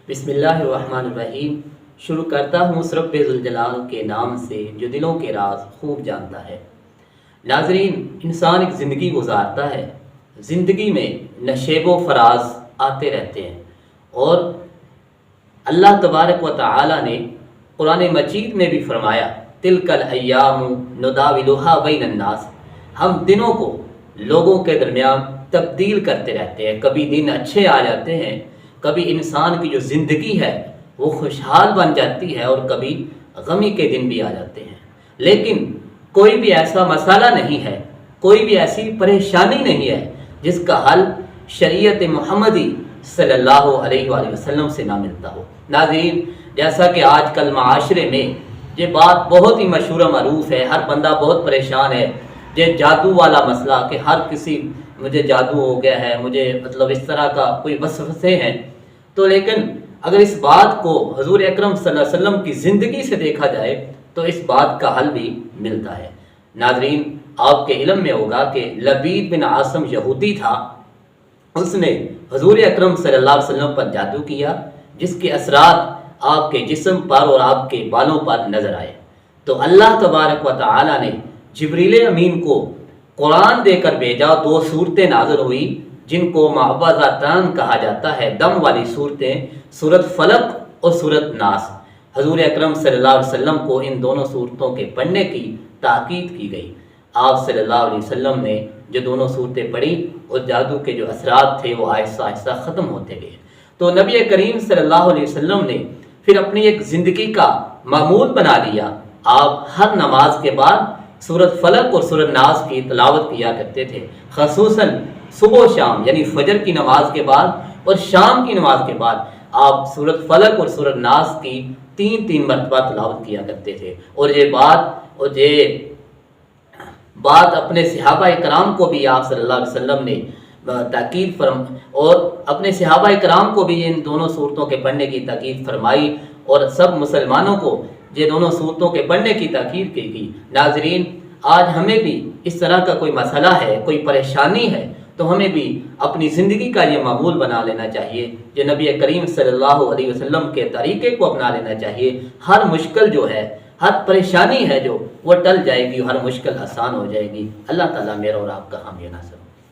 بسم اللہ الرحمن الرحیم۔ شروع کرتا ہوں اس رب ذوالجلال کے نام سے جو دلوں کے راز خوب جانتا ہے۔ ناظرین، انسان ایک زندگی گزارتا ہے، زندگی میں نشیب و فراز آتے رہتے ہیں، اور اللہ تبارک و تعالی نے قرآن مجید میں بھی فرمایا تلک الایام نداولها بین الناس، ہم دنوں کو لوگوں کے درمیان تبدیل کرتے رہتے ہیں۔ کبھی دن اچھے آ جاتے ہیں، کبھی انسان کی جو زندگی ہے وہ خوشحال بن جاتی ہے، اور کبھی غمی کے دن بھی آ جاتے ہیں، لیکن کوئی بھی ایسا مسئلہ نہیں ہے، کوئی بھی ایسی پریشانی نہیں ہے جس کا حل شریعت محمدی صلی اللہ علیہ وآلہ وسلم سے نہ ملتا ہو۔ ناظرین، جیسا کہ آج کل معاشرے میں یہ بات بہت ہی مشہور و معروف ہے، ہر بندہ بہت پریشان ہے، یہ جادو والا مسئلہ کہ ہر کسی مجھے جادو ہو گیا ہے، مجھے اس طرح کا کوئی وسوسے ہیں۔ تو لیکن اگر اس بات کو حضور اکرم صلی اللہ علیہ وسلم کی زندگی سے دیکھا جائے تو اس بات کا حل بھی ملتا ہے۔ ناظرین، آپ کے علم میں ہوگا کہ لبید بن عاصم یہودی تھا، اس نے حضور اکرم صلی اللہ علیہ وسلم پر جادو کیا، جس کے اثرات آپ کے جسم پر اور آپ کے بالوں پر نظر آئے۔ تو اللہ تبارک و تعالی نے جبریل امین کو قرآن دے کر بھیجا، دو صورتیں نازل ہوئی جن کو معوذتان کہا جاتا ہے، دم والی صورتیں، سورۃ فلق اور سورۃ ناس۔ حضور اکرم صلی اللہ علیہ وسلم کو ان دونوں صورتوں کے پڑھنے کی تاکید کی گئی۔ آپ صلی اللہ علیہ وسلم نے جو دونوں صورتیں پڑھی اور جادو کے جو اثرات تھے وہ آہستہ آہستہ ختم ہوتے گئے۔ تو نبی کریم صلی اللہ علیہ وسلم نے پھر اپنی ایک زندگی کا معمول بنا لیا۔ آپ ہر نماز کے بعد سورۃ فلق اور سورۃ ناس کی تلاوت کیا کرتے تھے، خصوصاً صبح و شام، یعنی فجر کی نماز کے بعد اور شام کی نماز کے بعد آپ سورۃ فلق اور سورۃ ناس کی تین مرتبہ تلاوت کیا کرتے تھے۔ اور یہ بات اپنے صحابہ کرام کو بھی آپ صلی اللہ علیہ وسلم نے تاکید اور اپنے صحابہ کرام کو بھی ان دونوں صورتوں کے پڑھنے کی تاکید فرمائی، اور سب مسلمانوں کو یہ دونوں صورتوں کے پڑھنے کی تاکید کی گئی۔ ناظرین، آج ہمیں بھی اس طرح کا کوئی مسئلہ ہے، کوئی پریشانی ہے، تو ہمیں بھی اپنی زندگی کا یہ معمول بنا لینا چاہیے، جو نبی کریم صلی اللہ علیہ وسلم کے طریقے کو اپنا لینا چاہیے۔ ہر مشکل جو ہے، ہر پریشانی ہے جو وہ ٹل جائے گی، ہر مشکل آسان ہو جائے گی۔ اللہ تعالیٰ میرا اور آپ کا حامی ناصر۔